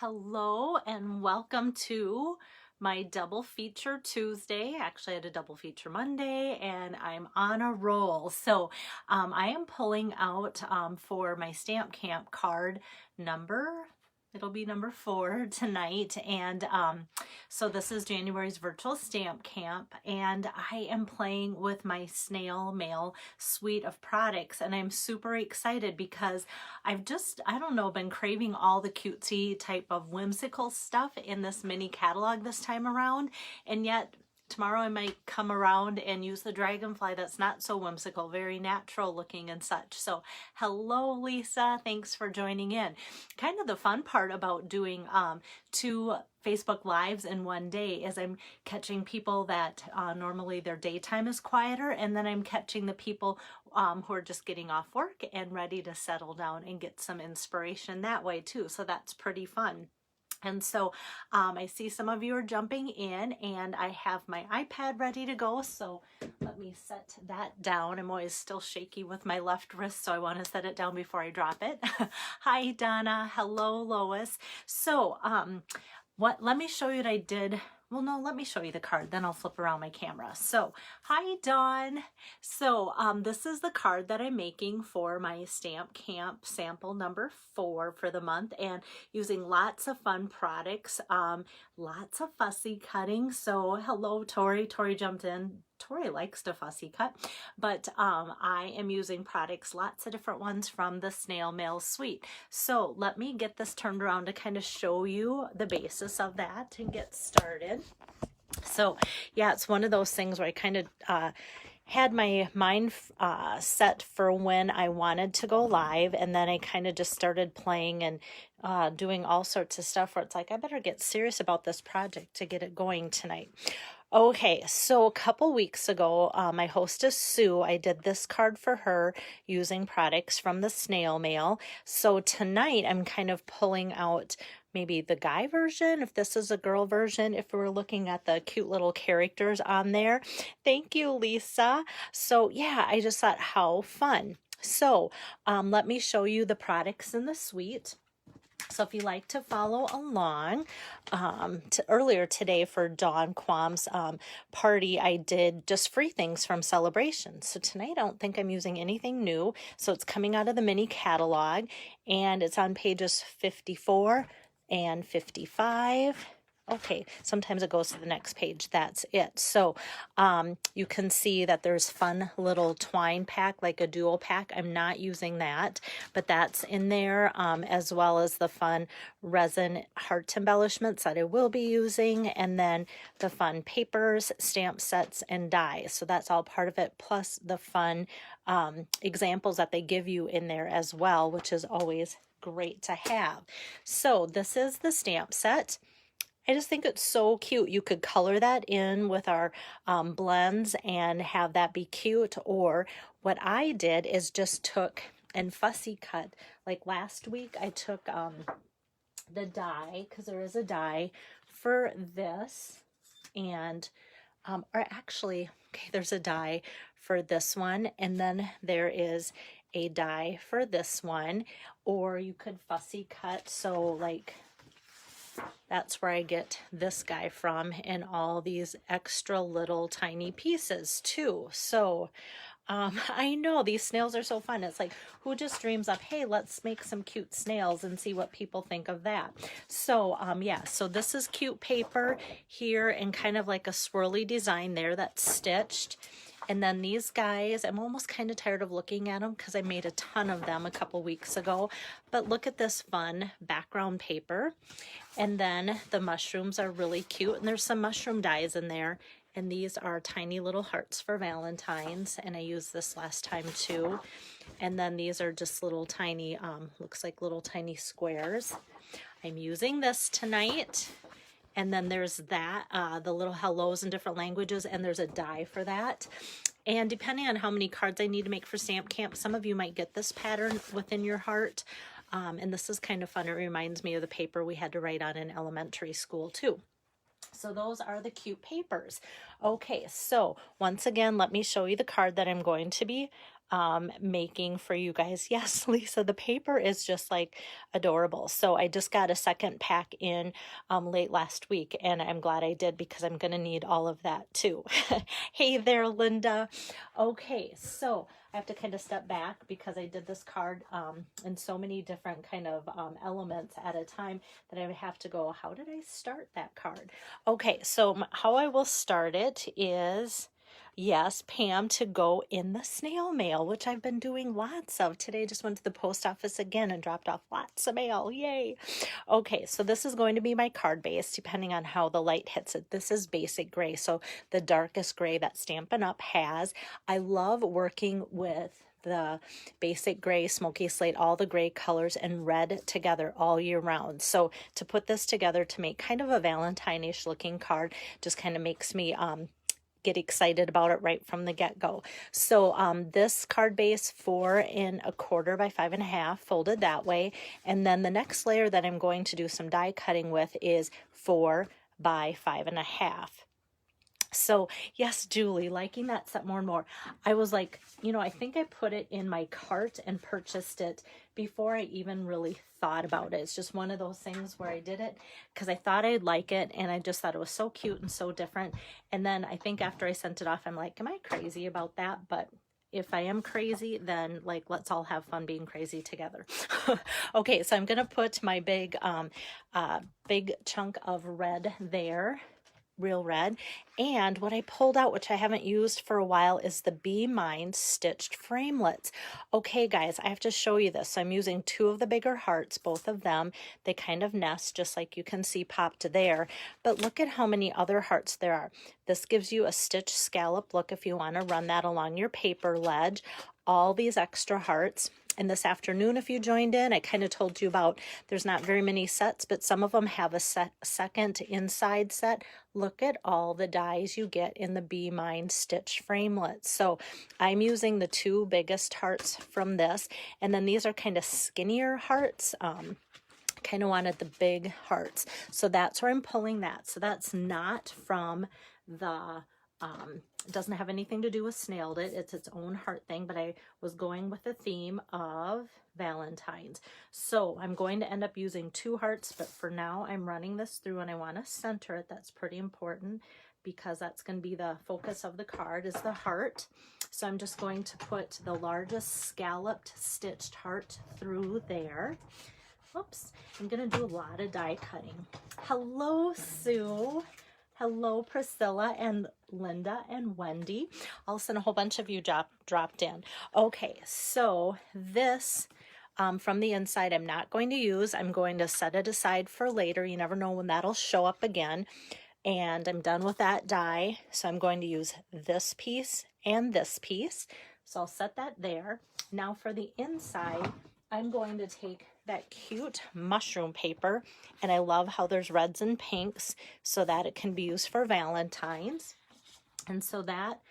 Hello and welcome to my double feature Tuesday. Actually, I had a double feature Monday and I'm on a roll. So I am pulling out for my Stamp Camp card number. It'll be number 4 tonight. And so this is January's virtual Stamp Camp. And I am playing with my Snail Mail suite of products. And I'm super excited because I've just, I don't know, been craving all the cutesy type of whimsical stuff in this mini catalog this time around. And yet tomorrow I might come around and use the dragonfly that's not so whimsical, very natural looking and such. So hello, Lisa. Thanks for joining in. Kind of the fun part about doing 2 Facebook Lives in one day is I'm catching people that normally their daytime is quieter, and then I'm catching the people who are just getting off work and ready to settle down and get some inspiration that way too. So that's pretty fun. And so I see some of you are jumping in, and I have my iPad ready to go. So let me set that down. I'm always still shaky with my left wrist, so I want to set it down before I drop it. Hi, Donna. Hello, Lois. So let me show you what I did. Well, no, let me show you the card, then I'll flip around my camera. So, hi, Dawn. So, this is the card that I'm making for my Stamp Camp sample number 4 for the month, and using lots of fun products, lots of fussy cutting. So, hello, Tori. Tori jumped in. Tori likes to fussy cut, but I am using products, lots of different ones from the Snail Mail suite. So let me get this turned around to kind of show you the basis of that and get started. So yeah, it's one of those things where I kind of had my mind set for when I wanted to go live, and then I kind of just started playing and doing all sorts of stuff where it's like, I better get serious about this project to get it going tonight. Okay, so a couple weeks ago, my hostess Sue, I did this card for her using products from the Snail Mail. So tonight I'm kind of pulling out maybe the guy version, if this is a girl version, if we're looking at the cute little characters on there. Thank you, Lisa. So yeah, I just thought how fun. So let me show you the products in the suite. So if you like to follow along, earlier today for Dawn Quam's party, I did just free things from Celebration. So tonight I don't think I'm using anything new. So it's coming out of the mini catalog, and it's on pages 54 and 55. Okay, sometimes it goes to the next page. That's it. So you can see that there's fun little twine pack, like a dual pack. I'm not using that, but that's in there, as well as the fun resin heart embellishments that I will be using, and then the fun papers, stamp sets, and dies. So that's all part of it, plus the fun examples that they give you in there as well, which is always great to have. So this is the stamp set. I just think it's so cute. You could color that in with our blends and have that be cute. Or what I did is just took and fussy cut. Like last week, I took the die, because there is a die for this. And, or actually, okay, there's a die for this one. And then there is a die for this one. Or you could fussy cut. So like, that's where I get this guy from, and all these extra little tiny pieces too. So I know these snails are so fun. It's like, who just dreams up, hey, let's make some cute snails and see what people think of that. So yeah, so this is cute paper here, and kind of like a swirly design there that's stitched. And then these guys, I'm almost kind of tired of looking at them because I made a ton of them a couple weeks ago. But look at this fun background paper. And then the mushrooms are really cute. And there's some mushroom dies in there. And these are tiny little hearts for Valentine's. And I used this last time too. And then these are just little tiny, looks like little tiny squares. I'm using this tonight. And then there's that, the little hellos in different languages, and there's a die for that. And depending on how many cards I need to make for Stamp Camp, some of you might get this pattern within your heart. And this is kind of fun. It reminds me of the paper we had to write on in elementary school too. So those are the cute papers. Okay, so once again, let me show you the card that I'm going to be making for you guys. Yes, Lisa, the paper is just like adorable. So I just got a second pack in late last week, and I'm glad I did because I'm going to need all of that too. Hey there, Linda. Okay, so I have to kind of step back because I did this card in so many different kind of elements at a time that I would have to go, how did I start that card? Okay, so how I will start it is, yes, Pam, to go in the snail mail, which I've been doing lots of. Today just went to the post office again and dropped off lots of mail. Yay. Okay, so this is going to be my card base, depending on how the light hits it. This is basic gray, so the darkest gray that Stampin' Up! Has. I love working with the basic gray, smoky slate, all the gray colors, and red together all year round. So to put this together to make kind of a Valentine-ish looking card just kind of makes me get excited about it right from the get-go. So this card base 4 1/4 by 5 1/2 folded that way, and then the next layer that I'm going to do some die cutting with is 4 by 5 1/2. So yes, Julie, liking that set more and more. I was like, you know, I think I put it in my cart and purchased it before I even really thought about it. It's just one of those things where I did it because I thought I'd like it, and I just thought it was so cute and so different. And then I think after I sent it off, I'm like, am I crazy about that? But if I am crazy, then like, let's all have fun being crazy together. Okay, so I'm gonna put my big chunk of red there, real red. And what I pulled out, which I haven't used for a while, is the Be Mine stitched framelits. Okay, guys, I have to show you this. So I'm using 2 of the bigger hearts, both of them. They kind of nest, just like you can see popped there. But look at how many other hearts there are. This gives you a stitch scallop look if you want to run that along your paper ledge. All these extra hearts. And this afternoon, if you joined in, I kind of told you about there's not very many sets, but some of them have a second inside set. Look at all the dies you get in the Be Mine stitch framelits. So I'm using the 2 biggest hearts from this, and then these are kind of skinnier hearts. Kind of wanted the big hearts. So that's where I'm pulling that. So that's not from the it doesn't have anything to do with Snailed It. It's its own heart thing, but I was going with the theme of Valentine's. So I'm going to end up using 2 hearts, but for now I'm running this through and I want to center it. That's pretty important because that's going to be the focus of the card, is the heart. So I'm just going to put the largest scalloped stitched heart through there. Oops, I'm going to do a lot of die cutting. Hello, Sue. Hello, Priscilla and Linda and Wendy. All of a sudden, a whole bunch of you dropped in. Okay, so this from the inside I'm not going to use. I'm going to set it aside for later. You never know when that'll show up again. And I'm done with that die. So I'm going to use this piece and this piece. So I'll set that there. Now for the inside, I'm going to take that cute mushroom paper, and I love how there's reds and pinks so that it can be used for Valentine's. And so that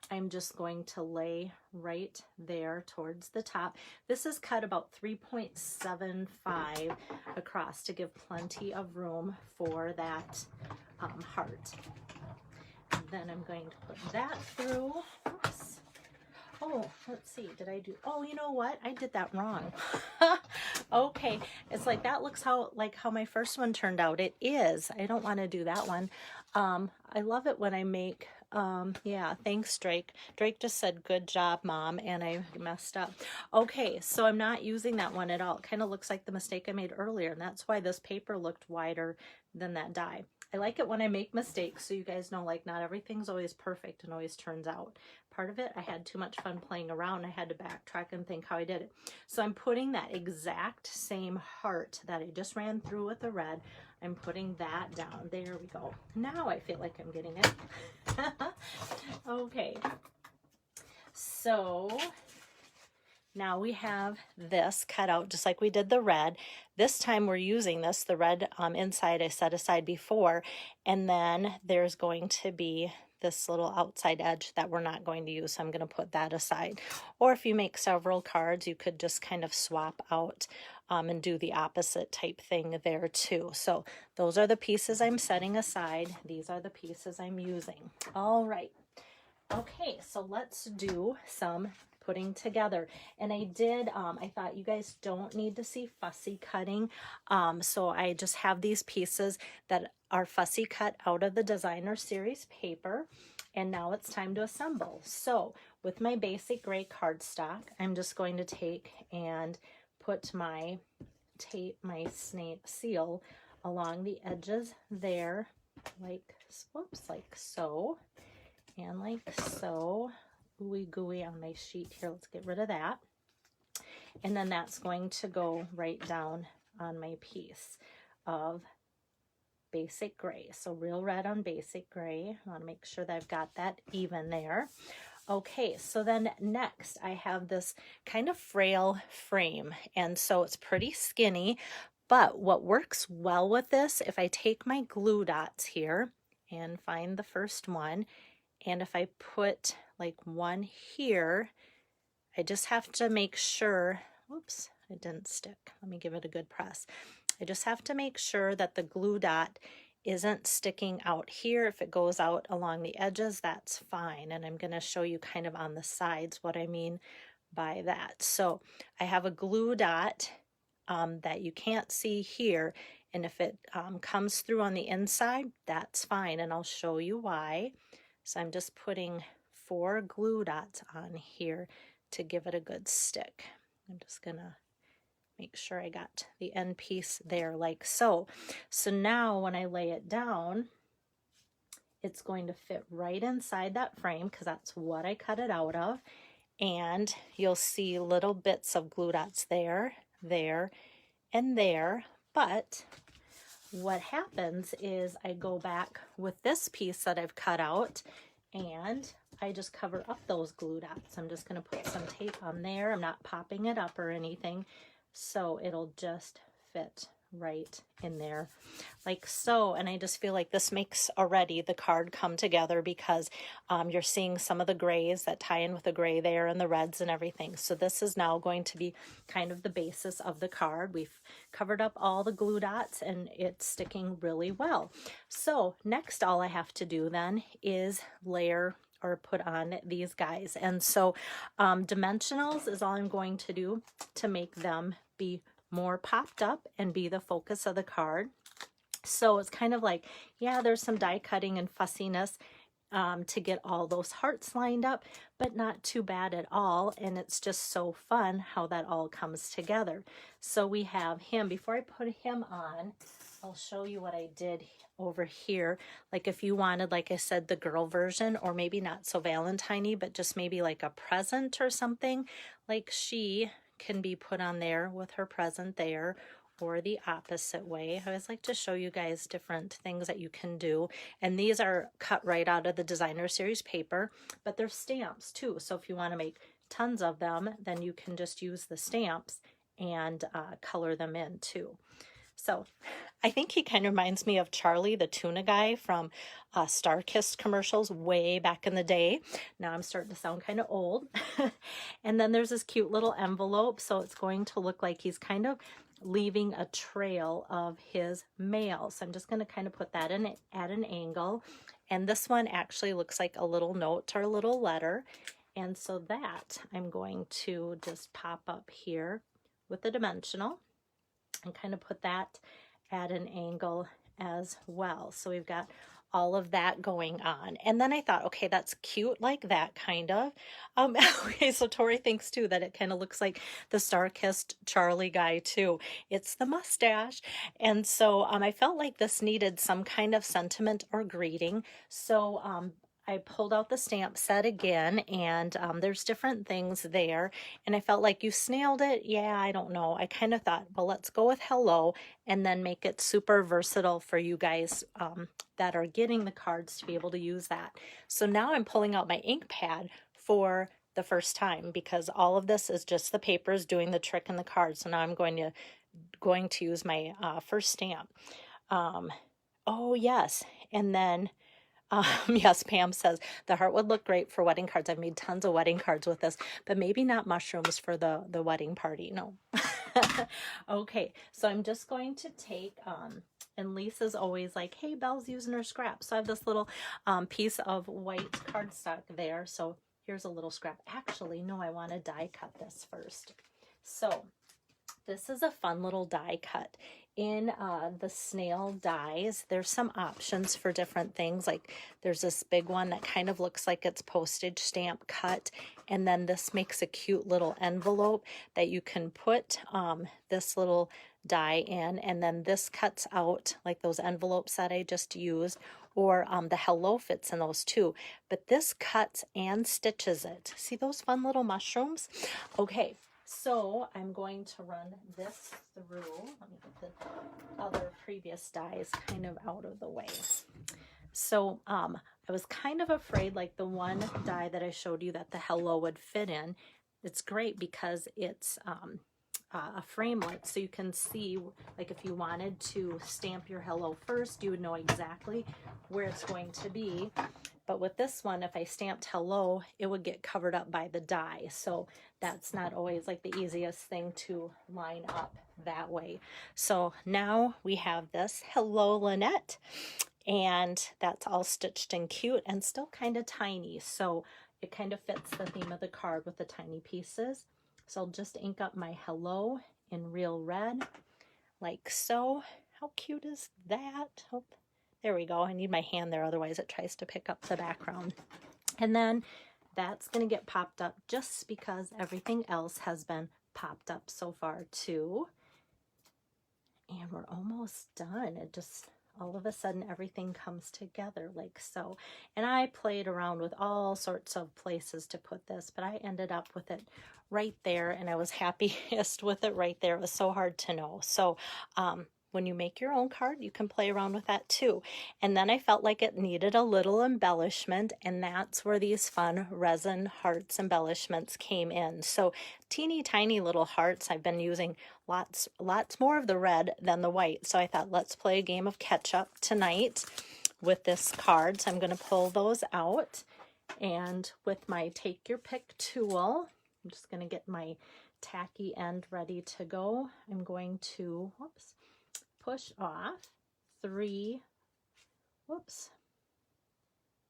I'm just going to lay right there towards the top. This is cut about 3.75 across to give plenty of room for that heart. And then I'm going to put that through. Oops. Oh, let's see, did I do, oh, you know what? I did that wrong. Okay, it's like, that looks how my first one turned out. It is. I don't want to do that one. I love it when I make, yeah, thanks, Drake. Drake just said, good job, Mom, and I messed up. Okay, so I'm not using that one at all. It kind of looks like the mistake I made earlier, and that's why this paper looked wider than that die. I like it when I make mistakes, so you guys know, like, not everything's always perfect and always turns out. Part of it, I had too much fun playing around. I had to backtrack and think how I did it. So I'm putting that exact same heart that I just ran through with the red. I'm putting that down. There we go. Now I feel like I'm getting it. Okay. So now we have this cut out just like we did the red. This time we're using this, the red inside I set aside before, and then there's going to be this little outside edge that we're not going to use, so I'm going to put that aside. Or if you make several cards, you could just kind of swap out and do the opposite type thing there too. So those are the pieces I'm setting aside. These are the pieces I'm using. All right. Okay, so let's do some putting together. And I did, I thought you guys don't need to see fussy cutting. So I just have these pieces that are fussy cut out of the designer series paper. And now it's time to assemble. So with my basic gray cardstock, I'm just going to take and put my tape, my seal along the edges there, like, whoops, like so, and like so. Ooey gooey on my sheet here. Let's get rid of that. And then that's going to go right down on my piece of basic gray. So real red on basic gray. I want to make sure that I've got that even there. Okay, so then next I have this kind of frail frame, and so it's pretty skinny, but what works well with this, if I take my glue dots here and find the first one, and if I put like one here, I just have to make sure, whoops, it didn't stick. Let me give it a good press. I just have to make sure that the glue dot isn't sticking out here. If it goes out along the edges, that's fine. And I'm going to show you kind of on the sides what I mean by that. So I have a glue dot that you can't see here. And if it comes through on the inside, that's fine. And I'll show you why. So I'm just putting 4 glue dots on here to give it a good stick. I'm just going to make sure I got the end piece there like so. So now when I lay it down, it's going to fit right inside that frame because that's what I cut it out of. And you'll see little bits of glue dots there, there, and there. But what happens is I go back with this piece that I've cut out and I just cover up those glue dots. I'm just going to put some tape on there. I'm not popping it up or anything. So it'll just fit right in there like so. And I just feel like this makes already the card come together because you're seeing some of the grays that tie in with the gray there and the reds and everything. So this is now going to be kind of the basis of the card. We've covered up all the glue dots and it's sticking really well. So next, all I have to do then is layer or put on these guys. And so dimensionals is all I'm going to do to make them be more popped up and be the focus of the card. So it's kind of like, yeah, there's some die cutting and fussiness to get all those hearts lined up, but not too bad at all. And it's just so fun how that all comes together. So we have him. Before I put him on, I'll show you what I did over here. Like if you wanted, like I said, the girl version, or maybe not so Valentine-y, but just maybe like a present or something, like she can be put on there with her present there, or the opposite way. I always like to show you guys different things that you can do. And these are cut right out of the designer series paper, but they're stamps too. So if you want to make tons of them, then you can just use the stamps and color them in too. So I think he kind of reminds me of Charlie, the tuna guy from Star-Kissed commercials way back in the day. Now I'm starting to sound kind of old. And then there's this cute little envelope. So it's going to look like he's kind of leaving a trail of his mail. So I'm just going to kind of put that in at an angle. And this one actually looks like a little note or a little letter. And so that I'm going to just pop up here with the dimensional and kind of put that at an angle as well. So we've got all of that going on. And then I thought, okay, that's cute like that kind of. Okay, so Tori thinks too that it kind of looks like the Star-Kissed Charlie guy too. It's the mustache. And so I felt like this needed some kind of sentiment or greeting. So I pulled out the stamp set again, and there's different things there, and I felt like you snailed it. Yeah, I don't know. I kind of thought, well, let's go with hello and then make it super versatile for you guys that are getting the cards to be able to use that. So now I'm pulling out my ink pad for the first time because all of this is just the papers doing the trick in the cards. So now I'm going to use my first stamp. Oh, yes. And then yes, Pam says, the heart would look great for wedding cards. I've made tons of wedding cards with this, but maybe not mushrooms for the wedding party. No. Okay, so I'm just going to take, and Lisa's always like, hey, Belle's using her scraps. So I have this little piece of white cardstock there. So here's a little scrap. Actually, no, I want to die cut this first. So this is a fun little die cut. In the Snail dies, there's some options for different things. Like there's this big one that kind of looks like it's postage stamp cut. And then this makes a cute little envelope that you can put this little die in. And then this cuts out like those envelopes that I just used, or the hello fits in those too. But this cuts and stitches it. See those fun little mushrooms? Okay. So I'm going to run this through. Let me get the other previous dies kind of out of the way. So I was kind of afraid, like the one die that I showed you that the hello would fit in. It's great because it's a framelit, so you can see, like if you wanted to stamp your hello first, you would know exactly where it's going to be. But with this one, if I stamped hello, it would get covered up by the die. So that's not always like the easiest thing to line up that way. So now we have this hello Lynette, and that's all stitched and cute and still kind of tiny. So it kind of fits the theme of the card with the tiny pieces. So I'll just ink up my hello in real red like so. How cute is that? Oh, there we go. I need my hand there, otherwise it tries to pick up the background. And then that's going to get popped up just because everything else has been popped up so far too. And we're almost done. It just, all of a sudden, everything comes together like so. And I played around with all sorts of places to put this, but I ended up with it right there, and I was happiest with it right there. It was so hard to know. So, when you make your own card, you can play around with that too. And then I felt like it needed a little embellishment, and that's where these fun resin hearts embellishments came in. So teeny tiny little hearts. I've been using lots more of the red than the white. So I thought, let's play a game of catch up tonight with this card. So I'm going to pull those out, and with my take your pick tool, I'm just going to get my tacky end ready to go. I'm going to, whoops, push off 3, whoops,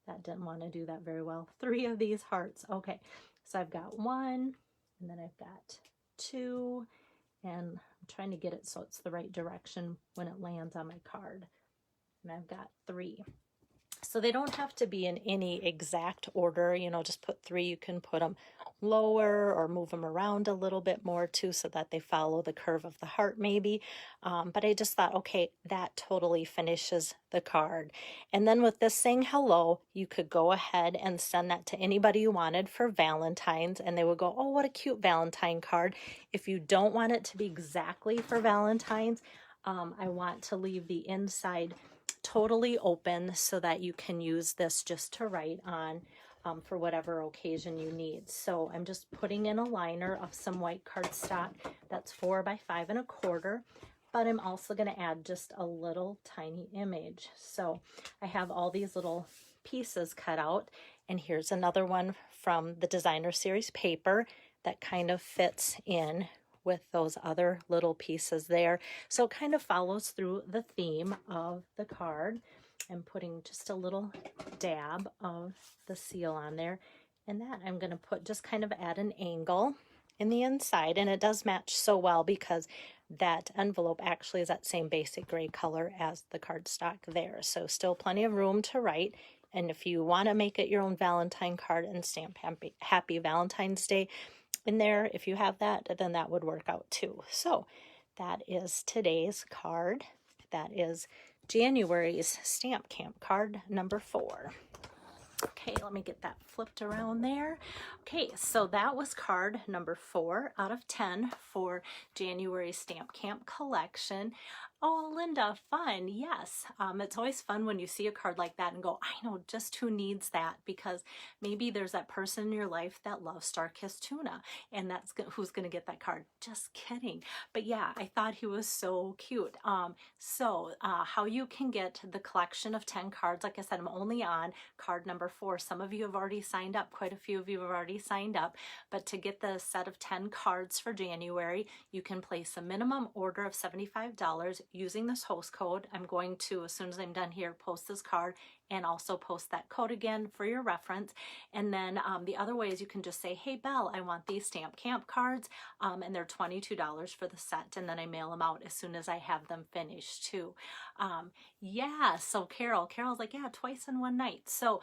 that didn't want to do that very well, 3 of these hearts. Okay, so I've got 1, and then I've got 2, and I'm trying to get it so it's the right direction when it lands on my card. And I've got 3. So they don't have to be in any exact order, you know, just put 3. You can put them lower or move them around a little bit more too, so that they follow the curve of the heart maybe. But I just thought, okay, that totally finishes the card. And then with this saying hello, you could go ahead and send that to anybody you wanted for Valentine's, and they would go, oh, what a cute Valentine card. If you don't want it to be exactly for Valentine's, I want to leave the inside totally open so that you can use this just to write on for whatever occasion you need. So I'm just putting in a liner of some white cardstock that's 4 by 5 1/4, but I'm also going to add just a little tiny image. So I have all these little pieces cut out, and here's another one from the designer series paper that kind of fits in with those other little pieces there. So it kind of follows through the theme of the card. I'm putting just a little dab of the seal on there, and that I'm going to put just kind of at an angle in the inside, and it does match so well because that envelope actually is that same basic gray color as the cardstock there. So still plenty of room to write. And if you want to make it your own Valentine card and stamp happy Valentine's Day in there, if you have that, then that would work out too. So that is today's card. That is January's Stamp Camp card number 4. Okay, let me get that flipped around there. Okay, so that was card number 4 out of 10 for January Stamp Camp collection. Oh, Linda, fun. Yes. It's always fun when you see a card like that and go, I know just who needs that, because maybe there's that person in your life that loves Star-Kissed Tuna, and that's who's going to get that card. Just kidding. But yeah, I thought he was so cute. How you can get the collection of 10 cards, like I said, I'm only on card number 4. Some of you have already signed up. Quite a few of you have already signed up. But to get the set of 10 cards for January, you can place a minimum order of $75 using this host code. I'm going to, as soon as I'm done here, post this card and also post that code again for your reference. And then the other way is you can just say, hey Belle, I want these stamp camp cards, and they're $22 for the set, and then I mail them out as soon as I have them finished too. Yeah, so Carol's like, yeah, twice in one night. So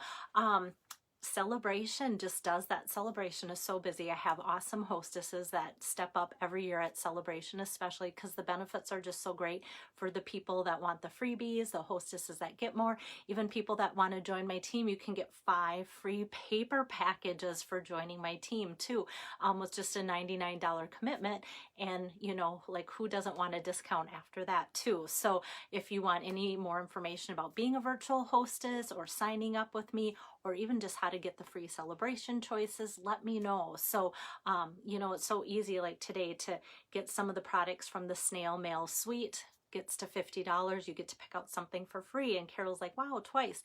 Celebration just does that. Celebration is so busy. I have awesome hostesses that step up every year at Celebration, especially because the benefits are just so great for the people that want the freebies, the hostesses that get more, even people that want to join my team. You can get 5 free paper packages for joining my team too, with just a $99 commitment. And you know, like, who doesn't want a discount after that too? So if you want any more information about being a virtual hostess or signing up with me, or even just how to get the free celebration choices, let me know. So, you know, it's so easy, like today, to get some of the products from the Snail Mail Suite. Gets to $50. You get to pick out something for free. And Carol's like, wow, twice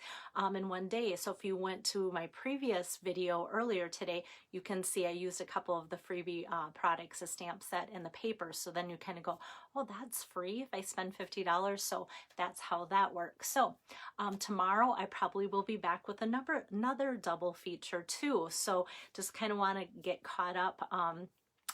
in one day. So if you went to my previous video earlier today, you can see I used a couple of the freebie products, a stamp set and the paper. So then you kind of go, oh, that's free if I spend $50. So that's how that works. So tomorrow I probably will be back with another double feature too. So just kind of want to get caught up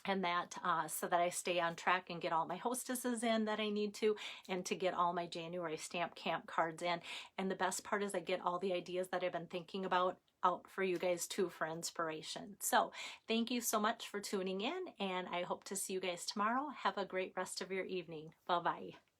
and that so that I stay on track and get all my hostesses in that I need to, and to get all my January stamp camp cards in. And the best part is I get all the ideas that I've been thinking about out for you guys too for inspiration. So thank you so much for tuning in, and I hope to see you guys tomorrow. Have a great rest of your evening. Bye-bye.